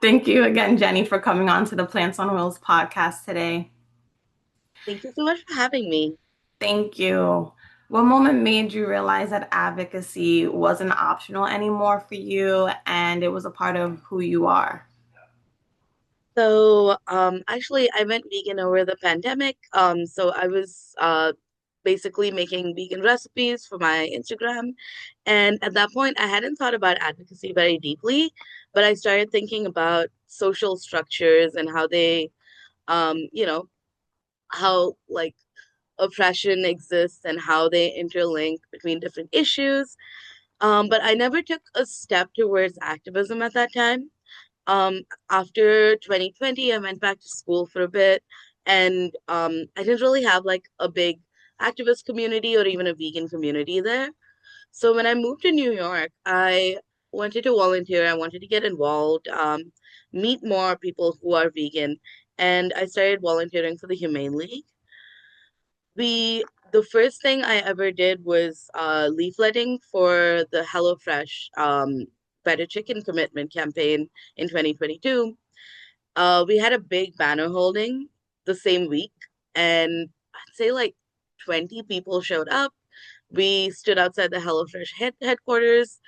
Thank you again, Jenny, for coming on to the Plants on Wheels podcast today. Thank you so much for having me. Thank you. What moment made you realize that advocacy wasn't optional anymore for you and it was a part of who you are? Actually, I went vegan over the pandemic. So I was basically making vegan recipes for my Instagram. And at that point, I hadn't thought about advocacy very deeply, but I started thinking about social structures and how they, you know, how like oppression exists and how they interlink between different issues. But I never took a step towards activism at that time. Um, After 2020, I went back to school for a bit, and I didn't really have like a big activist community or even a vegan community there. So when I moved to New York, I wanted to volunteer. I wanted to get involved, meet more people who are vegan, and I started volunteering for the Humane League. The first thing I ever did was leafletting for the HelloFresh Better Chicken Commitment campaign in 2022. We had a big banner holding the same week, and I'd say like 20 people showed up. We stood outside the HelloFresh headquarters.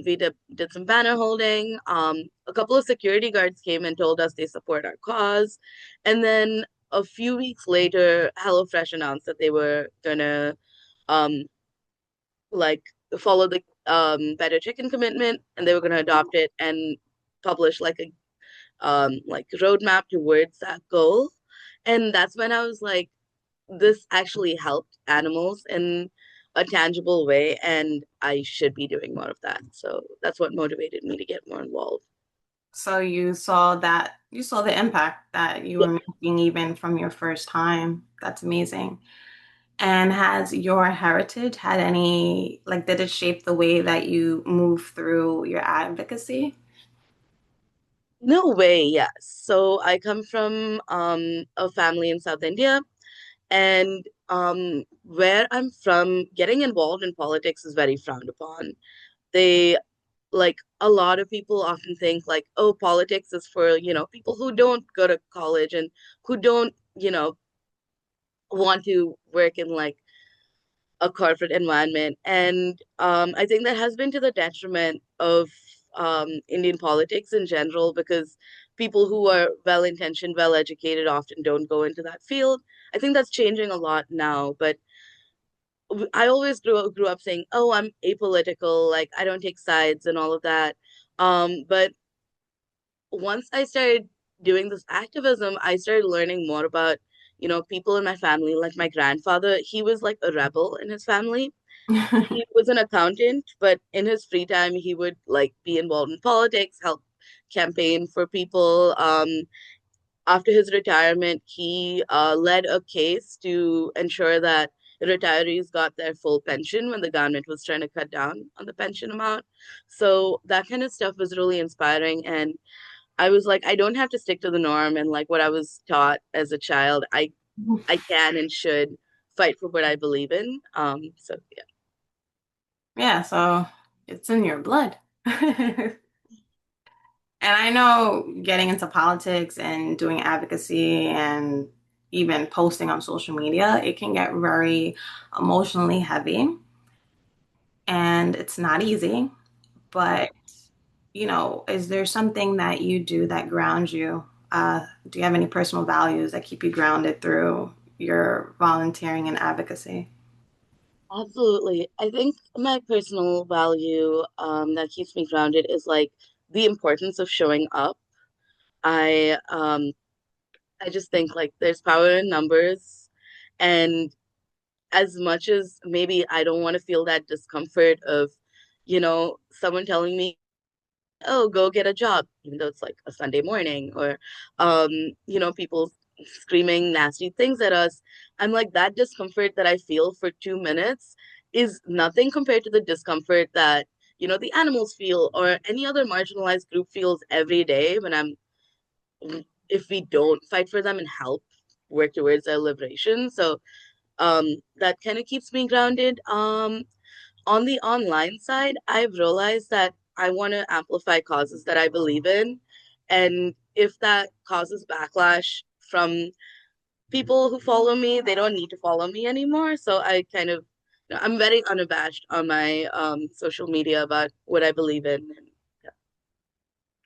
We did some banner holding. A couple of security guards came and told us they support our cause. And then a few weeks later, HelloFresh announced that they were gonna um, like follow the Better Chicken commitment, and they were gonna adopt it and publish like a roadmap towards that goal. And that's when I was like, this actually helped animals in a tangible way, and I should be doing more of that. So that's what motivated me to get more involved. So you saw the impact that you Yeah. were making even from your first time. That's amazing. And has your heritage had any, like, did it shape the way that you move through your advocacy? No way, yes. So I come from a family in South India, and where I'm from, getting involved in politics is very frowned upon. They like a lot of people often think like, oh, politics is for, people who don't go to college and who don't, want to work in like a corporate environment. And I think that has been to the detriment of Indian politics in general because people who are well intentioned, well educated often don't go into that field. I think that's changing a lot now, but I always grew up saying, "Oh, I'm apolitical, like I don't take sides and all of that." But once I started doing this activism, I started learning more about, people in my family. Like my grandfather, he was like a rebel in his family. He was an accountant, but in his free time, he would like be involved in politics, help campaign for people. After his retirement, he led a case to ensure that retirees got their full pension when the government was trying to cut down on the pension amount. So that kind of stuff was really inspiring. And I was like, I don't have to stick to the norm and like what I was taught as a child. I can and should fight for what I believe in. So yeah. Yeah, so it's in your blood. And I know getting into politics and doing advocacy and even posting on social media, it can get very emotionally heavy and it's not easy. But, is there something that you do that grounds you? Do you have any personal values that keep you grounded through your volunteering and advocacy? Absolutely. I think my personal value that keeps me grounded is like the importance of showing up. I um I just think like there's power in numbers, and as much as maybe I don't want to feel that discomfort of, someone telling me, "Oh, go get a job," even though it's like a Sunday morning, or um, people screaming nasty things at us. I'm like, that discomfort that I feel for 2 minutes is nothing compared to the discomfort that, the animals feel or any other marginalized group feels every day if we don't fight for them and help work towards their liberation. So that kind of keeps me grounded. On the online side, I've realized that I want to amplify causes that I believe in. And if that causes backlash from people who follow me, they don't need to follow me anymore. So I kind of, I'm very unabashed on my social media about what I believe in. And, yeah,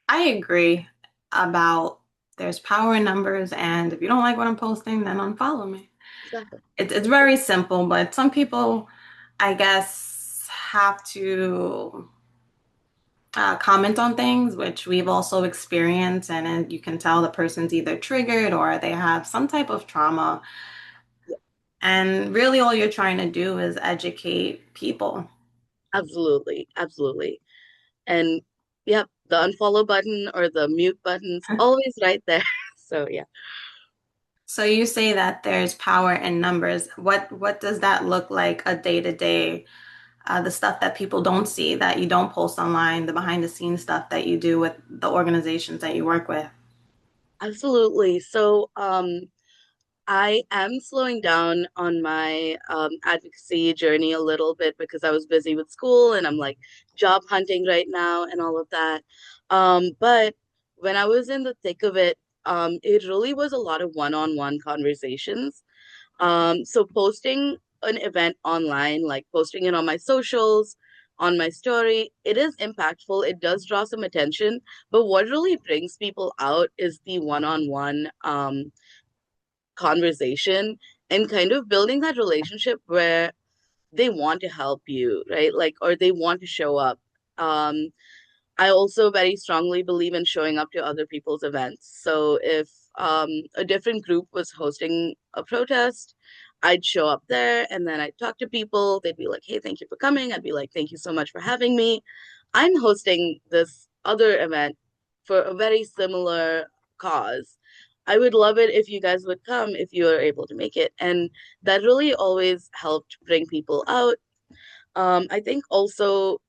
I agree about there's power in numbers, and if you don't like what I'm posting, then unfollow me. exactly. It's very simple, but some people, I guess, have to comment on things, which we've also experienced, and then you can tell the person's either triggered or they have some type of trauma. Yeah, And really, all you're trying to do is educate people. absolutely. Absolutely. And yep, the unfollow button or the mute button's always right there. So yeah. So you say that there's power in numbers. What does that look like a day to day? The stuff that people don't see, that you don't post online, the behind the scenes stuff that you do with the organizations that you work with. Absolutely. So I am slowing down on my advocacy journey a little bit because I was busy with school and I'm like job hunting right now and all of that. But when I was in the thick of it, it really was a lot of one-on-one conversations. So posting an event online, like posting it on my socials, on my story, it is impactful. It does draw some attention, but what really brings people out is the one-on-one conversation and kind of building that relationship where they want to help you, right? Like, or they want to show up. Um, I also very strongly believe in showing up to other people's events. So if a different group was hosting a protest, I'd show up there and then I'd talk to people. They'd be like, hey, thank you for coming. I'd be like, thank you so much for having me. I'm hosting this other event for a very similar cause. I would love it if you guys would come if you are able to make it. And that really always helped bring people out. I think also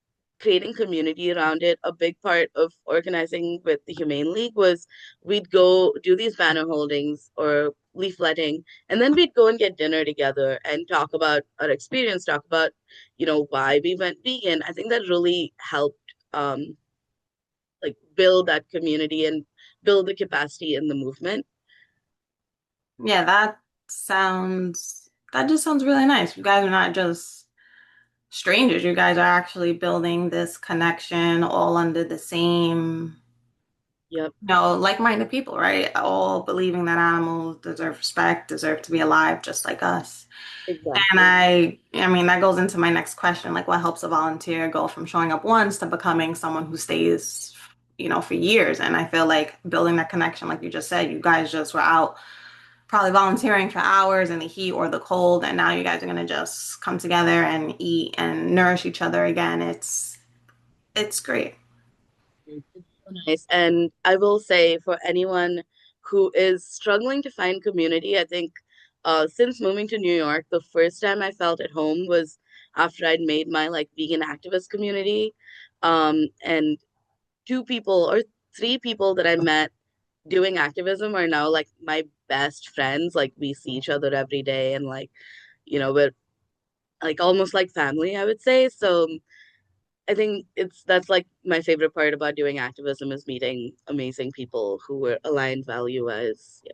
creating community around it, a big part of organizing with the Humane League was we'd go do these banner holdings or leafletting, and then we'd go and get dinner together and talk about our experience, talk about, why we went vegan. I think that really helped like build that community and build the capacity in the movement. Yeah, that just sounds really nice. You guys are not just strangers. You guys are actually building this connection all under the same, Yep, like-minded people, right? All believing that animals deserve respect, deserve to be alive just like us. And exactly. I mean, that goes into my next question, like what helps a volunteer go from showing up once to becoming someone who stays, for years? And I feel like building that connection, like you just said, you guys just were out probably volunteering for hours in the heat or the cold, and now you guys are gonna just come together and eat and nourish each other again. It's great. It's so nice. And I will say for anyone who is struggling to find community, I think since moving to New York, the first time I felt at home was after I'd made my like vegan activist community. And two people or three people that I met doing activism are now like my best friends. Like we see each other every day and like, we're like almost like family, I would say. So I think that's like my favorite part about doing activism is meeting amazing people who were aligned value-wise. Yeah.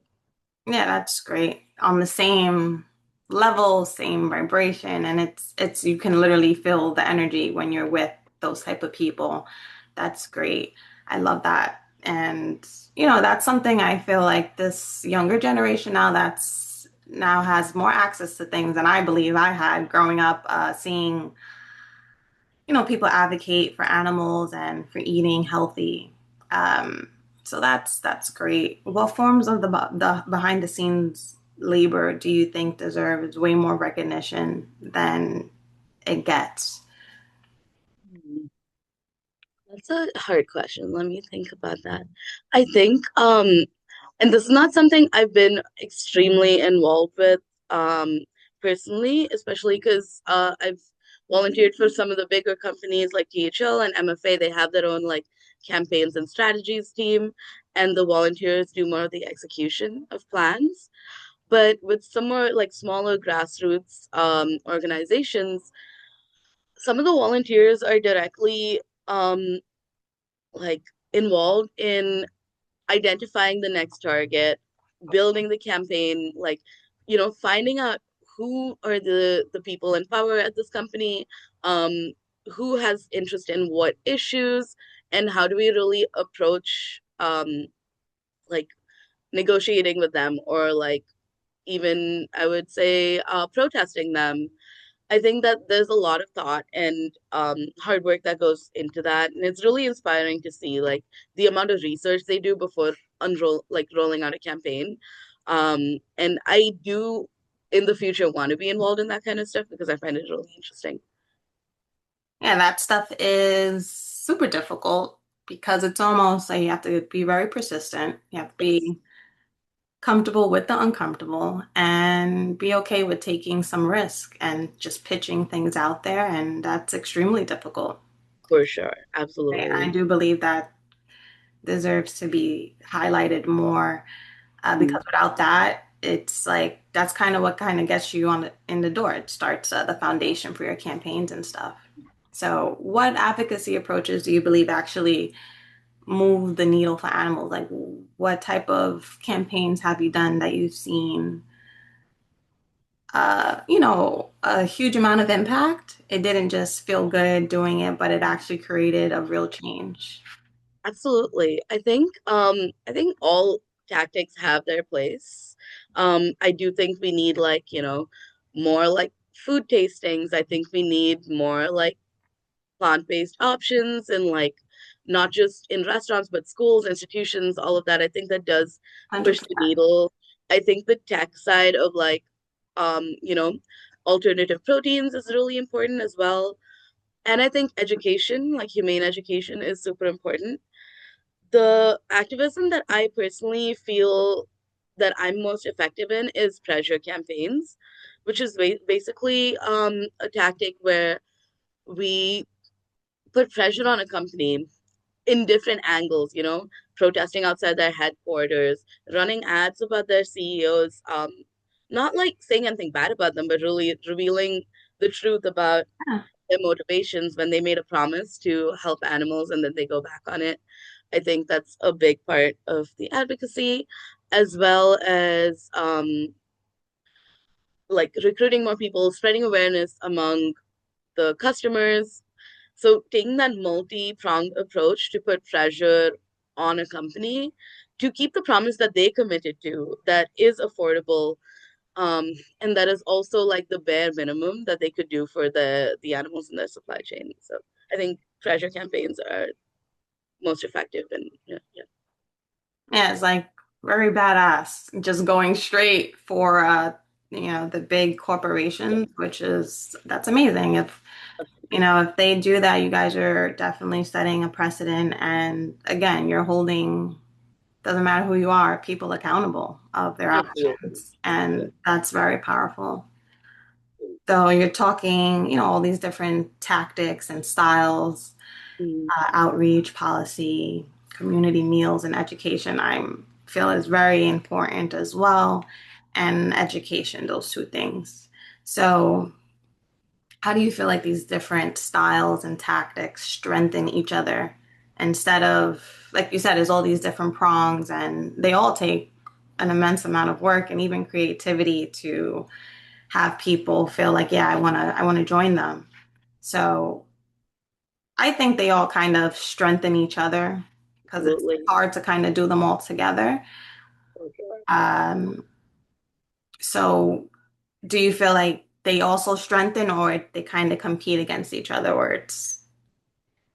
Yeah, that's great. On the same level, same vibration, and it's you can literally feel the energy when you're with those type of people. That's great. I love that. And that's something I feel like this younger generation now has more access to things than I believe I had growing up, seeing people advocate for animals and for eating healthy. Um, so that's great. What forms of the behind the scenes labor do you think deserves way more recognition than it gets? Hmm. That's a hard question. Let me think about that. I think, and this is not something I've been extremely involved with, um, personally, especially because I've volunteered for some of the bigger companies like DHL and MFA. They have their own like campaigns and strategies team, and the volunteers do more of the execution of plans. But with some more like smaller grassroots organizations, some of the volunteers are directly um, like involved in identifying the next target, building the campaign, like, finding out who are the people in power at this company, um, who has interest in what issues, and how do we really approach like negotiating with them, or like even I would say protesting them. I think that there's a lot of thought and hard work that goes into that, and it's really inspiring to see like the amount of research they do before rolling out a campaign. And I do in the future want to be involved in that kind of stuff because I find it really interesting. Yeah, that stuff is super difficult because it's almost like you have to be very persistent. You have to Yes, be comfortable with the uncomfortable and be okay with taking some risk and just pitching things out there. And that's extremely difficult. for sure, I absolutely. do believe that deserves to be highlighted more Mm, because without that, it's like that's kind of what kind of gets you on in the door. It starts the foundation for your campaigns and stuff. So, what advocacy approaches do you believe actually move the needle for animals? Like, what type of campaigns have you done that you've seen, a huge amount of impact? It didn't just feel good doing it, but it actually created a real change. absolutely. I think all tactics have their place. I do think we need like, more like food tastings. I think we need more like plant-based options, and like not just in restaurants but schools, institutions, all of that. I think that does push the 100%. needle. I think the tech side of like um you know alternative proteins is really important as well. And I think education, like humane education, is super important. The activism that I personally feel that I'm most effective in is pressure campaigns, which is basically a tactic where we put pressure on a company in different angles, protesting outside their headquarters, running ads about their CEOs, not like saying anything bad about them, but really revealing the truth about Yeah. their motivations when they made a promise to help animals and then they go back on it. I think that's a big part of the advocacy, as well as like recruiting more people, spreading awareness among the customers. So taking that multi-pronged approach to put pressure on a company to keep the promise that they committed to, that is affordable, um, and that is also like the bare minimum that they could do for the animals in their supply chain. So I think pressure campaigns are most effective, and yeah, yeah. Yeah, it's like very badass. Just going straight for the big Yeah, corporations, which is that's amazing. If they do that, you guys are definitely setting a precedent. And again, you're holding, doesn't matter who you are, people accountable of their absolutely. actions. Yeah. And that's very powerful. So you're talking, all these different tactics and styles, Mm, outreach, policy, community meals, and education. I feel is very important as well, and education, those two things. So, how do you feel like these different styles and tactics strengthen each other instead of, like you said, there's all these different prongs, and they all take an immense amount of work and even creativity to have people feel like, yeah, I want to join them. So I think they all kind of strengthen each other because it's absolutely. hard to kind of do them all together. For sure. Um, so do you feel like they also strengthen or they kind of compete against each other or it's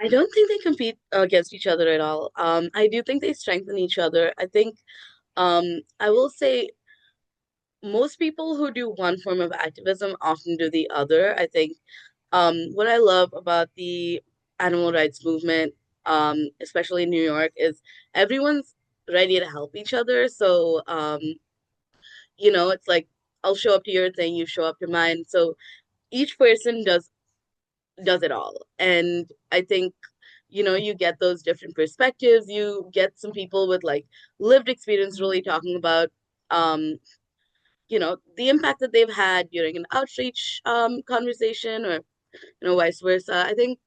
I don't think they compete against each other at all. I do think they strengthen each other. I think I will say most people who do one form of activism often do the other. I think what I love about the animal rights movement, especially in New York, is everyone's ready to help each other. So, it's like I'll show up to your thing, you show up to mine. So each person does it all. And I think, you get those different perspectives. You get some people with like lived experience really talking about um, the impact that they've had during an outreach conversation, or vice versa. I think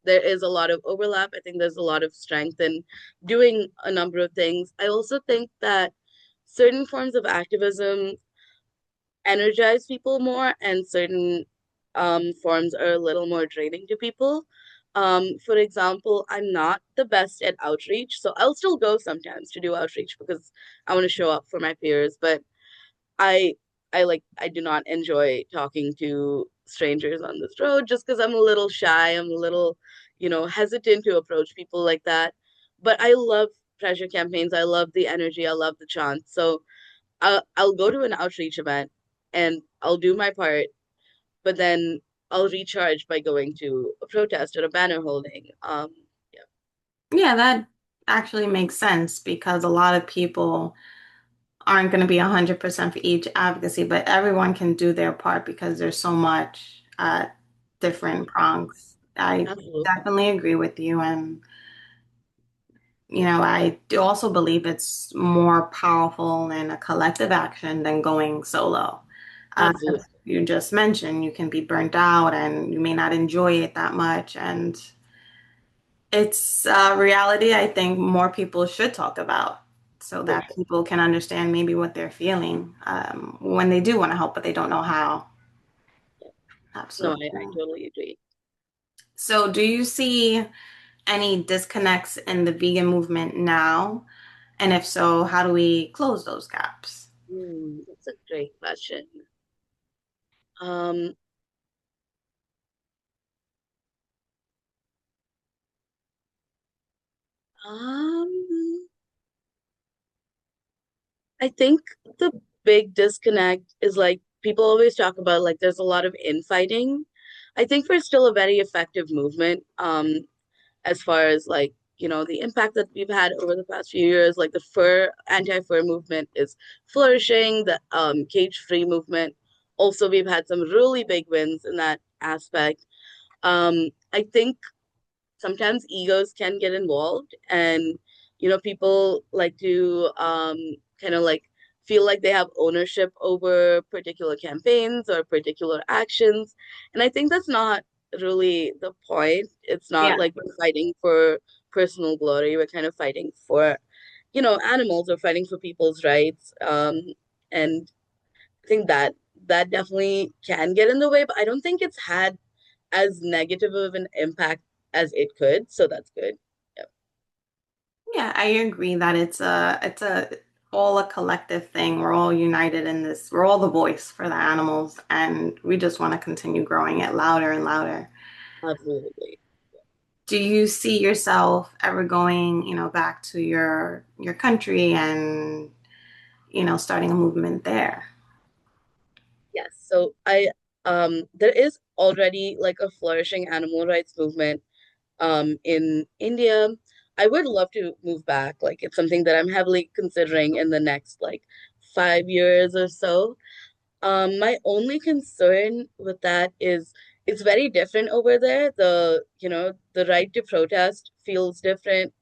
there is a lot of overlap. I think there's a lot of strength in doing a number of things. I also think that certain forms of activism energize people more, and certain forms are a little more draining to people. For example, I'm not the best at outreach, so I'll still go sometimes to do outreach because I want to show up for my peers, but I I do not enjoy talking to strangers on this road just because I'm a little shy. I'm a little, hesitant to approach people like that. But I love pressure campaigns. I love the energy. I love the chant. So I'll go to an outreach event and I'll do my part, but then I'll recharge by going to a protest or a banner holding. Yeah, Yeah, that actually makes sense because a lot of people aren't going to be 100% for each advocacy, but everyone can do their part because there's so much different prongs. I absolutely. definitely agree with you. And, I do also believe it's more powerful in a collective action than going solo. As Absolutely. you just mentioned, you can be burnt out and you may not enjoy it that much. And it's a reality I think more people should talk about so For that sure. people can understand maybe what they're feeling when they do want to help, but they don't know how. No, I Absolutely. totally agree. So, do you see any disconnects in the vegan movement now? And if so, how do we close those gaps? That's a great question. Um, um, I think the big disconnect is like people always talk about like there's a lot of infighting. I think we're still a very effective movement, as far as like, the impact that we've had over the past few years. Like the anti-fur movement is flourishing, the cage-free movement. Also, we've had some really big wins in that aspect. I think sometimes egos can get involved, and people like to kind of like feel like they have ownership over particular campaigns or particular actions, and I think that's not really the point. It's not Yeah. like we're fighting for personal glory. We're kind of fighting for animals. We're fighting for people's rights, and I think that definitely can get in the way, but I don't think it's had as negative of an impact as it could. So that's good. Yeah, Yeah, I agree that it's a all a collective thing. We're all united in this. We're all the voice for the animals, and we just want to continue growing it louder and louder. absolutely. Do you see yourself ever going, back to your country and, starting a movement there? Yes. So there is already like a flourishing animal rights movement in India. I would love to move back. Like it's something that I'm heavily considering in the next like 5 years or so. My only concern with that is it's very different over there. The right to protest feels different.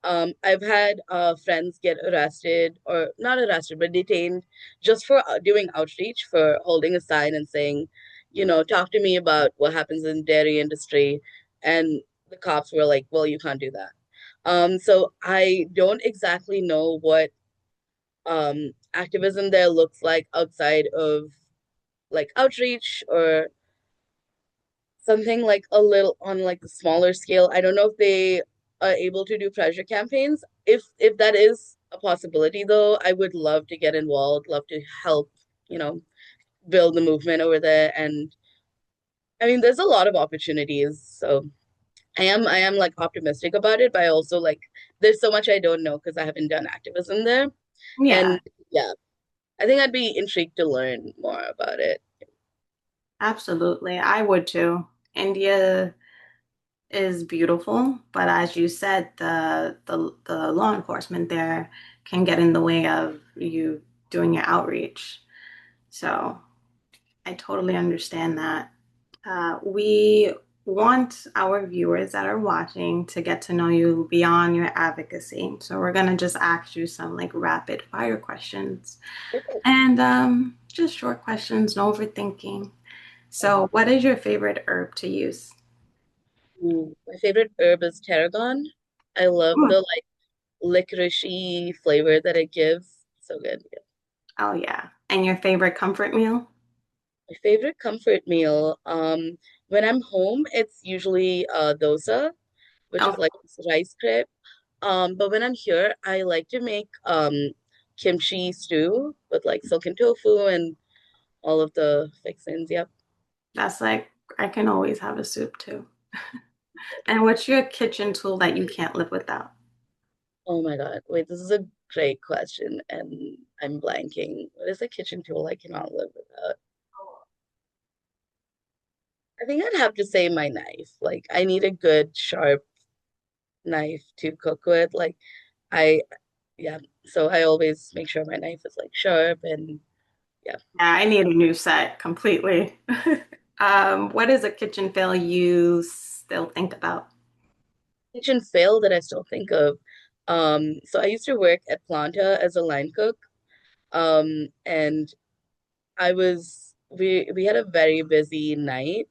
I've had friends get arrested, or not arrested, but detained just for doing outreach, for holding a sign and saying, talk to me about what happens in the dairy industry. And the cops were like, well, you can't do that. So I don't exactly know what activism there looks like outside of like outreach or something like a little on like the smaller scale. I don't know if they are able to do pressure campaigns. If that is a possibility though, I would love to get involved, love to help, you know, build the movement over there. And I mean there's a lot of opportunities. So I am like optimistic about it, but I also like there's so much I don't know because I haven't done activism there. Yeah, And yeah, I think I'd be intrigued to learn more about it. absolutely. I would too. India is beautiful, but as you said, the law enforcement there can get in the way of you doing your outreach. So I totally understand that. We want our viewers that are watching to get to know you beyond your advocacy. So we're gonna just ask you some like rapid fire questions and just short questions, no overthinking. So, what is your favorite herb to use? Ooh, my favorite herb is tarragon. I love Mm. the like licoricey flavor that it gives. So good. Yeah. Oh yeah. And your favorite comfort meal? My favorite comfort meal, when I'm home, it's usually dosa, which Oh, is like this rice crepe. But when I'm here, I like to make kimchi stew with like silken tofu and all of the fixins. Yep. that's like I can always have a soup too. And what's your kitchen tool that you can't live without? Oh my God. Wait, this is a great question, and I'm blanking. What is a kitchen tool I cannot live without? I think I'd have to say my knife. Like, I need a good, sharp knife to cook with. Like, I, yeah. So I always make sure my knife is like sharp and yeah. Yeah, I need a new set completely. What is a kitchen fail you still think about? Kitchen fail that I still think of. So I used to work at Planta as a line cook. And we had a very busy night,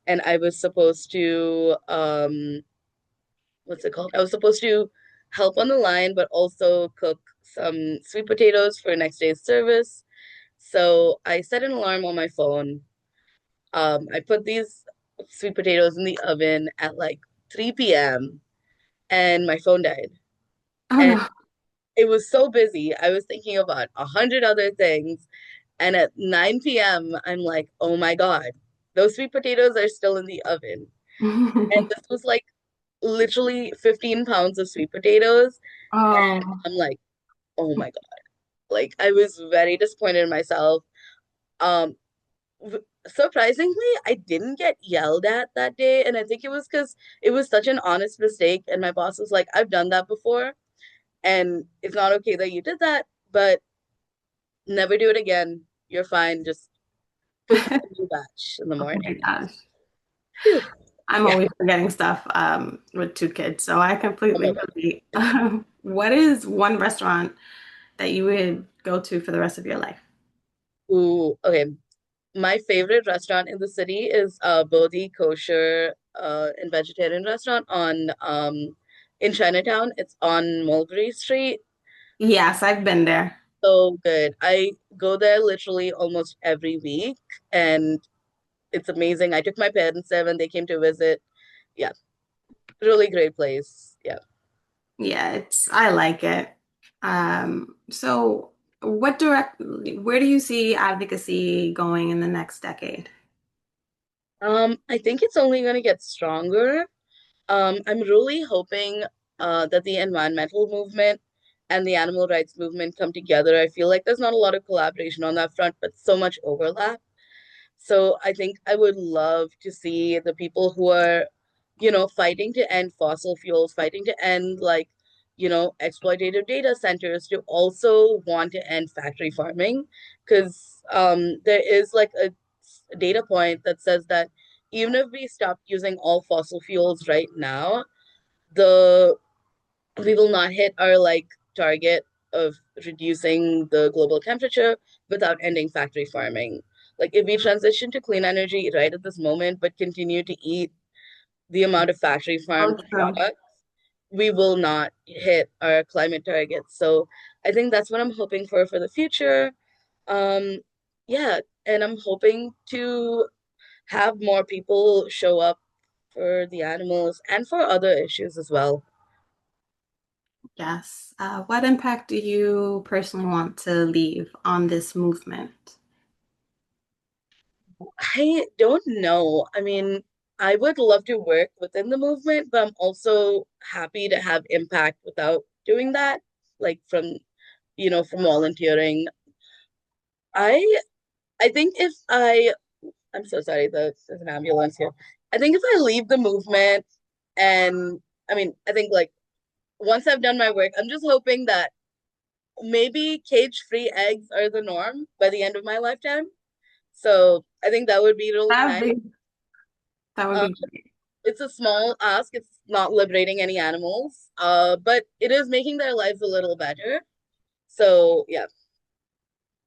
and I was supposed to what's it called? I was supposed to help on the line, but also cook some sweet potatoes for next day's service. So I set an alarm on my phone. I put these sweet potatoes in the oven at like 3 p.m. and my phone died. Oh And no. it was so busy. I was thinking about 100 other things. And at 9 p.m., I'm like, oh my God, those sweet potatoes are still in the oven. And this was like literally 15 pounds of sweet potatoes. And Oh. I'm like, oh my God. Like, I was very disappointed in myself. Um, Surprisingly, I didn't get yelled at that day. And I think it was because it was such an honest mistake. And my boss was like, I've done that before. And it's not okay that you did that, but never do it again. You're fine. Just cook a new batch in the Oh my morning. gosh. Phew. I'm Yeah. always forgetting stuff with two kids, so I Oh my completely God. relate. What is one restaurant that you would go to for the rest of your life? Ooh, okay. My favorite restaurant in the city is Bodhi Kosher and Vegetarian Restaurant on in Chinatown. It's on Mulberry Street. Yes, I've been there. So good. I go there literally almost every week, and it's amazing. I took my parents there when they came to visit. Yeah, really great place. Yeah. Yeah, I like it. So where do you see advocacy going in the next decade? I think it's only going to get stronger. I'm really hoping that the environmental movement and the animal rights movement come together. I feel like there's not a lot of collaboration on that front, but so much overlap. So I think I would love to see the people who are, fighting to end fossil fuels, fighting to end like, exploitative data centers to also want to end factory farming. Because there is like a data point that says that even if we stop using all fossil fuels right now, the we will not hit our like target of reducing the global temperature without ending factory farming. Like if we transition to clean energy right at this moment, but continue to eat the amount of factory Oh, farmed true. products, we will not hit our climate targets. So I think that's what I'm hoping for the future. Um, yeah, and I'm hoping to have more people show up for the animals and for other issues as well. Yes. What impact do you personally want to leave on this movement? I don't know. I mean, I would love to work within the movement, but I'm also happy to have impact without doing that, like from volunteering. I I think if I'm so sorry, there's an ambulance here. I think if I leave the movement and I mean, I think like once I've done my work, I'm just hoping that maybe cage-free eggs are the norm by the end of my lifetime. So I think that would be really That would nice. be that would Um, be great. it's a small ask. It's not liberating any animals, but it is making their lives a little better. So yeah,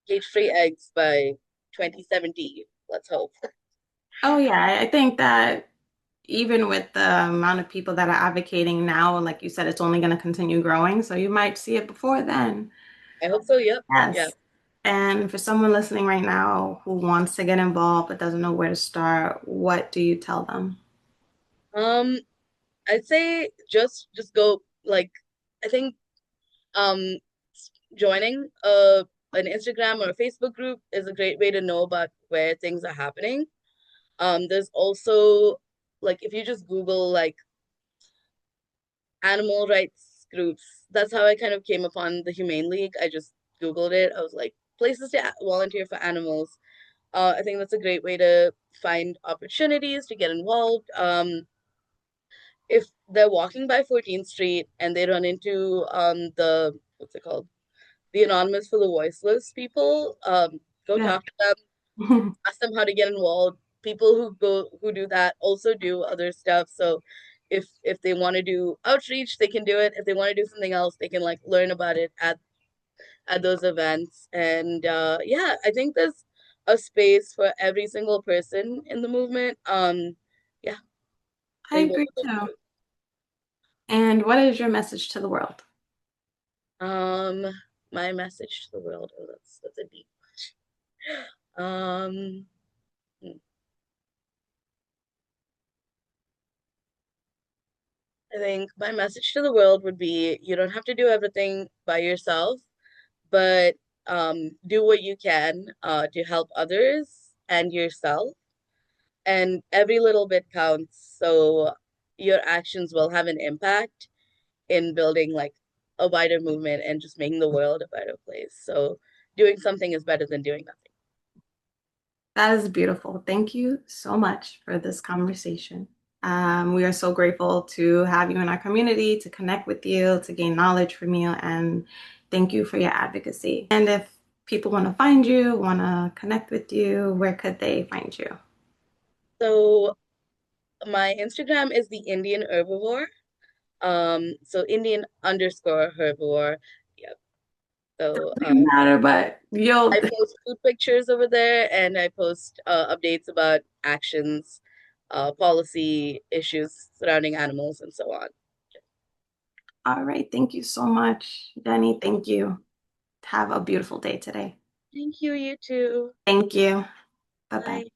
cage-free eggs by 2070. Let's hope. Oh yeah, I think that even with the amount of people that are advocating now, like you said, it's only going to continue growing. So you might see it before then. I hope so. Yep. Yeah. Yes. And for someone listening right now who wants to get involved but doesn't know where to start, what do you tell them? Um, I'd say just go like I think um joining an Instagram or a Facebook group is a great way to know about where things are happening. There's also like if you just Google like animal rights groups, that's how I kind of came upon the Humane League. I just Googled it. I was like, places to volunteer for animals. I think that's a great way to find opportunities to get involved. If they're walking by 14th Street and they run into the what's it called? The Anonymous for the Voiceless people, go Yeah. talk to them, ask them how to get involved. People who do that also do other stuff. So if they want to do outreach, they can do it. If they want to do something else, they can like learn about it at those events. And yeah, I think there's a space for every single person in the movement. Yeah, I I think those agree are too. And what is your message to the world? the my message to the world. Oh, that's a deep. Um, hmm, I think my message to the world would be you don't have to do everything by yourself, but do what you can to help others and yourself. And every little bit counts. So your actions will have an impact in building like a wider movement and just making the world a better place. So doing something is better than doing nothing. That is beautiful. Thank you so much for this conversation. We are so grateful to have you in our community, to connect with you, to gain knowledge from you, and thank you for your advocacy. And if people want to find you, want to connect with you, where could they find you? So my Instagram is the Indian herbivore. So Indian underscore herbivore. Yep. So Doesn't matter, but you'll. I post food pictures over there and I post updates about actions, policy issues surrounding animals and so on. All right. Thank you so much, Jenny. Thank you. Have a beautiful day today. Thank you, you too. Thank you. Bye bye. Bye.